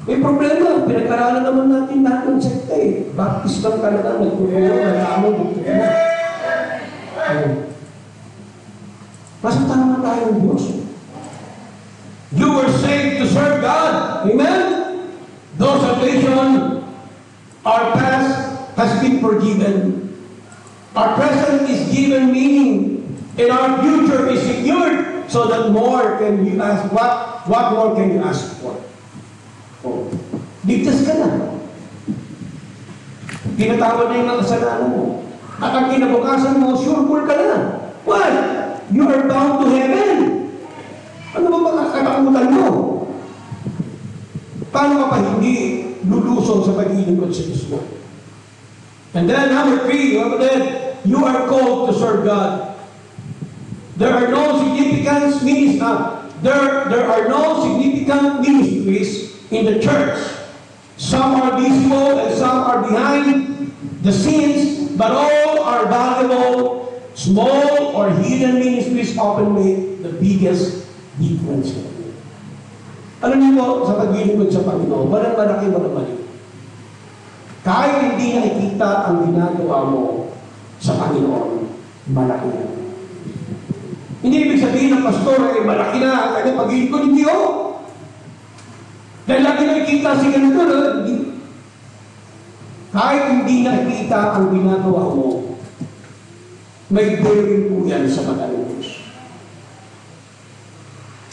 May problema, pinag-aralan naman natin lahat ng sekta eh. Baptist lang talaga, nagtulungan, nalaman, nagtulungan. Basta tama tayo ng Diyos. You were saved to serve God. Amen? Though salvation, our past has been forgiven. Our present is given meaning, and our future is secured, so that more can you ask. What more can you ask for? Oh, ligtas ka na. Pinatawad na yung mga kasalanan mo. At ang kinabukasan mo, sure full ka na. What? You are bound to heaven. Ano ba makakatakutan mo? Paano ka pa hindi lulusong sa pag-iingkod sa Diyos mo? And then, number 3, you are called to serve God. There are no significant ministries in the church. Some are visible and some are behind the scenes, but all are valuable. Small or hidden ministries often make the biggest difference. Alam niyo po, sa paglilingkod sa Panginoon, walang malaki, walang mali. Kahit hindi nakikita ang ginagawa mo sa Panginoon, malaki na. Hindi ibig sabihin ng pastor ay malaki na ang kanyang paglilingkod, hindi o. Dahil lagi nakikita si ganito, hindi. Kahit hindi nakikita ang ginagawa mo, may bearing po yan sa mata ng Diyos.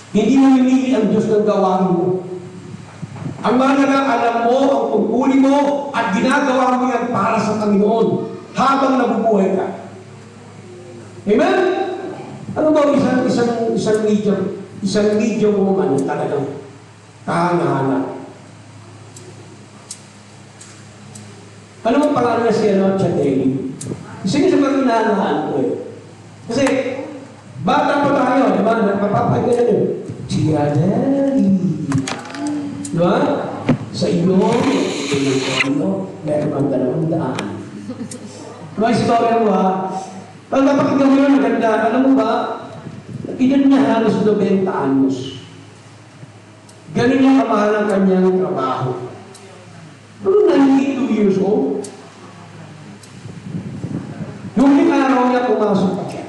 Hindi mo minili ang Diyos ng gawain mo. Ang mahalaga, alam mo ang tungkulin mo at ginagawa mo yan para sa Panginoon habang nabubuhay ka. Amen? Ano ba isang medium woman na talagang kahanga-hanga? Ano ang pangalan niya siya, Chadeli? Kasi sa mga hinahangaan ko eh. Kasi, bata pa tayo, di ba? Nagpapapay ka na yun. Chadeli. Di ba? Sa iyo, meron kang 200. May istorya mo ha? Pag napakinggan mo yun, maganda. Alam mo ba, edad niya halos 90 anyos. Ganun niya kamahal ang kanyang trabaho. Pero 92 years old. Yung araw niya, pumasok pa siya.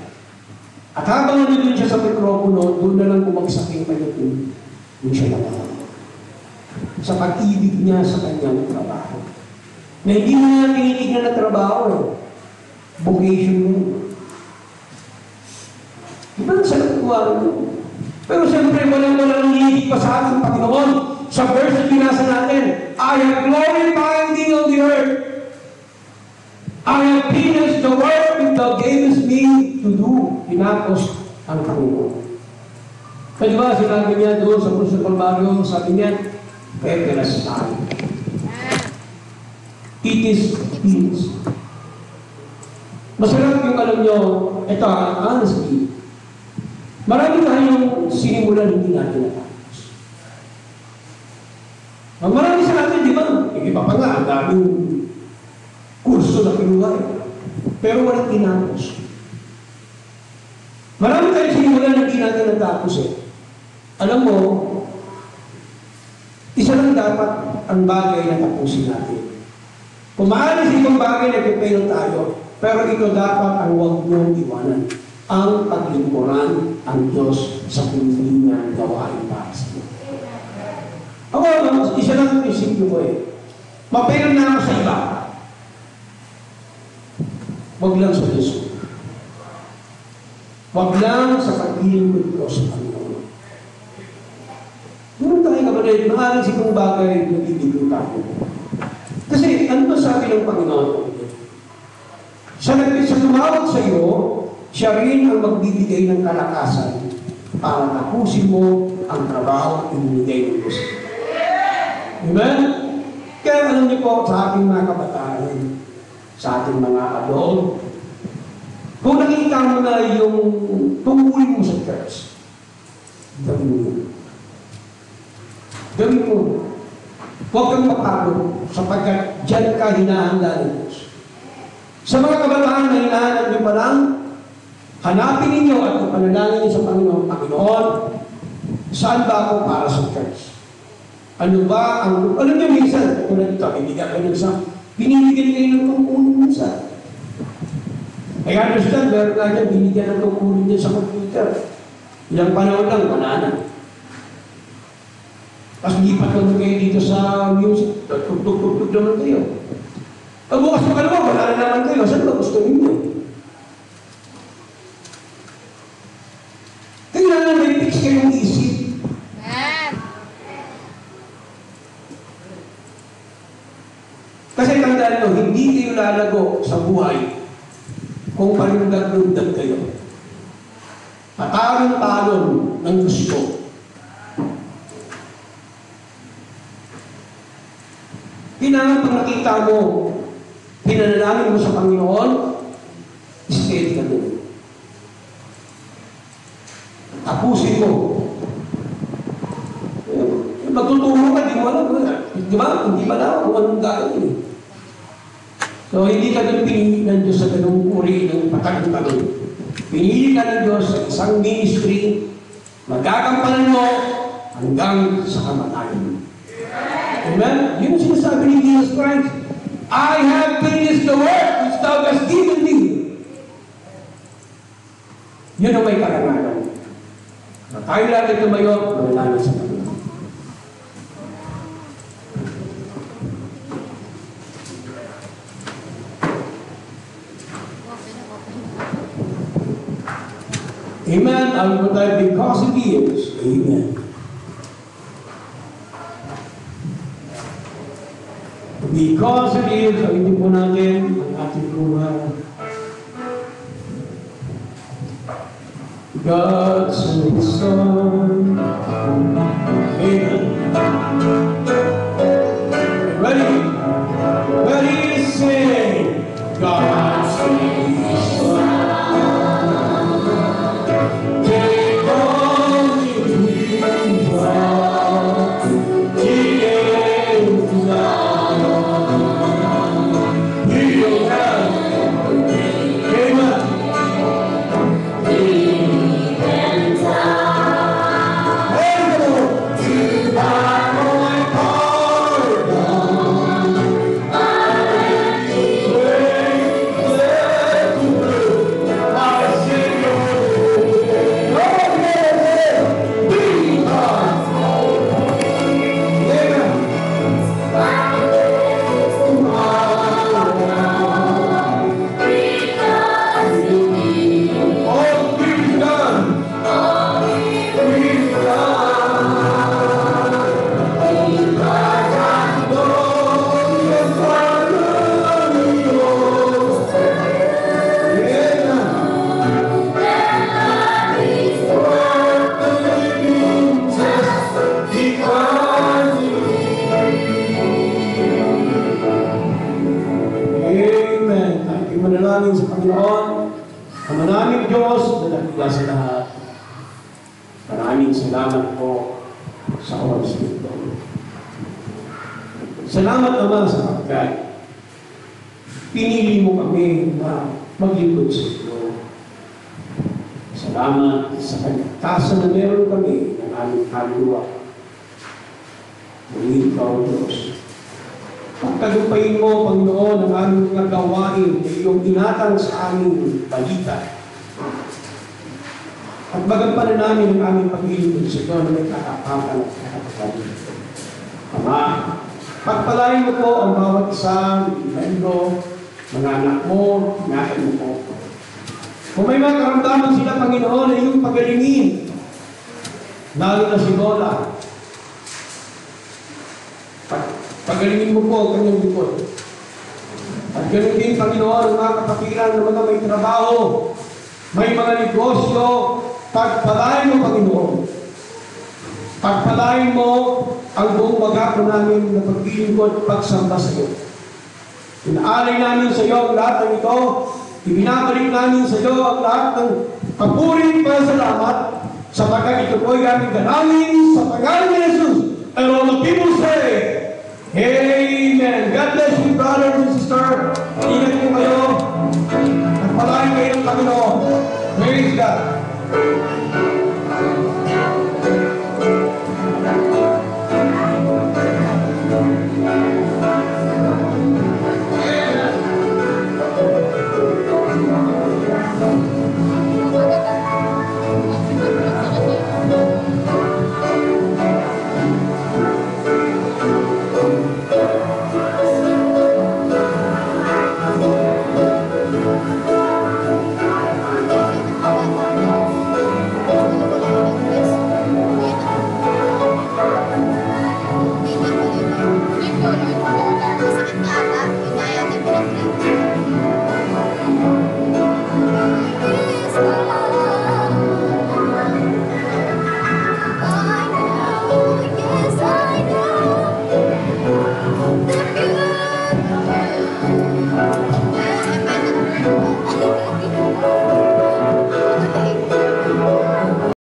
At habang nandun siya sa mikropono, doon na lang bumagsak yung kanyang yung siya naman. Sa pag-ibig niya sa kanyang trabaho. Na hindi mo niya tinitignan na trabaho eh. Vocation mo. Diba ang salat ko pero siyempre, walang hihigit pa sa ating Panginoon. Sa verse na binasa natin, I have glorified thee on the earth. I have finished the work that thou gavest me to do. Pinapos ang Panginoon. Kaya diba, sinabi niya doon sa Cruz del Calvario, sabi niya, Peperas tayo. It is finished. Masarap yung alam nyo, ito, honestly, marami tayong sinimulan hindi natin natapos. Ang marami sa atin, di ba? Iba pa nga, ang daming kurso na pinuha. Pero walang tinapos. Marami tayong sinimulan na hindi natin natapos eh. Alam mo, isa lang dapat ang bagay na tapusin natin. Kung maaari sa ibang bagay, nagpipail tayo. Pero ito dapat ang huwag mong iwanan. Ang paglingkuran ang Diyos sa hindi niya gawain para sa iyo. Ako, isa lang ang prinsipyo ko eh. Mapailan na ako sa iba. Huwag lang sa Diyos. Huwag lang sa paglingkod ko sa Panginoon. Meron tayo kapatid, maaari sa ibang bagay na bibigyan tayo. Kasi ano ba sabi ng Panginoon? Sa tumawag sa iyo, siya rin ang magbibigay ng kalakasan para tapusin mo ang trabaho at ibinigay ng Diyos. Amen? Kaya alam niyo po sa ating mga kabataan, sa ating mga adult, kung nakita mo na yung tungkulin mo sa church, gawin mo. Gawin mo. Huwag kang mapagod sapagkat dyan ka hinahanda ng Diyos. Sa mga kabataan na hinahanap niyo pa lang, hanapin ninyo at panalangin niyo sa Panginoon. Panginoon, saan ba ako para sa church? Ano ba ang... Alam niyo minsan, kung nandito, ibigay ka ng sa... Binibigyan kayo ng tungkulin minsan. I understand, meron nga niya, binigyan ng tungkulin niya sa computer. Ilang panahon lang, wala na. Tapos lipat lang kayo dito sa music. Tugtog-tugtog naman kayo. Pag bukas mo ka naman, wala na naman kayo. Saan ba gusto ninyo? Kailangan may fix kayong isip. Kasi tandaan nyo, hindi kayo lalago sa buhay kung palindag-lundag kayo. Patalon-talon ng gusto. Kailangan pag nakita mo, pinanalangin mo sa Panginoon, steady ka doon. Tapusin mo. Magtuturo ka, di mo alam. Di ba? Hindi pa lang kung anong gagawin. So, hindi ka doon pinili ng Diyos sa ganung uri ng patag-patag. Pinili ka ng Diyos sa isang ministry, magagampanan mo hanggang sa kamatayan. Amen? Yun ang sinasabi ni Jesus Christ. I have finished the work which thou hast given me. Yun ang may karangalan. Tayo natin tumayo, manalangin sa Panginoon. Amen. I will die because He is. Amen. Because He is, sabihin po natin ang ating buhay. God sent His Son. Amen. Ready? Ready, sing. God sent His Son. Manalangin sa Panginoon, ang manaming Diyos na nakita sa lahat. Maraming salamat po sa oras nito. Salamat naman sa pagkain. Pinili mo kami na maglingkod sa iyo. Salamat sa kaligtasan na meron kami ng aming kaluluwa. Muli ikaw, Diyos. Pagtagumpayin mo, Panginoon, ang aming mga gawain na iyong tinatang sa aming balita. At magampanan namin ang aming paglilingkod sa iyo na may katapakan at katapatan. Ama, pagpalain mo po ang bawat isang membro, mga anak mo, ingatan mo po. Kung may mga karamdaman sila, Panginoon, na iyong pagalingin, lalo na si Lola, pagalingin mo po ang kanyang likod. At ganoon din, Panginoon, ang mga kapatiran na mga may trabaho, may mga negosyo, pagpalain mo, Panginoon. Pagpalain mo ang buong bagako namin na paglilingkod at pagsamba sa iyo. Inaalay namin sa iyo ang lahat ng ito. Ibinabalik namin sa iyo ang lahat ng papuri at salamat sapagkat ito po ay aming dalangin sa pangalan ni Jesus. And all the people say, Amen. God bless you, brothers and sisters. Ingat po kayo. Nagpalain kayo ng Panginoon. Praise God.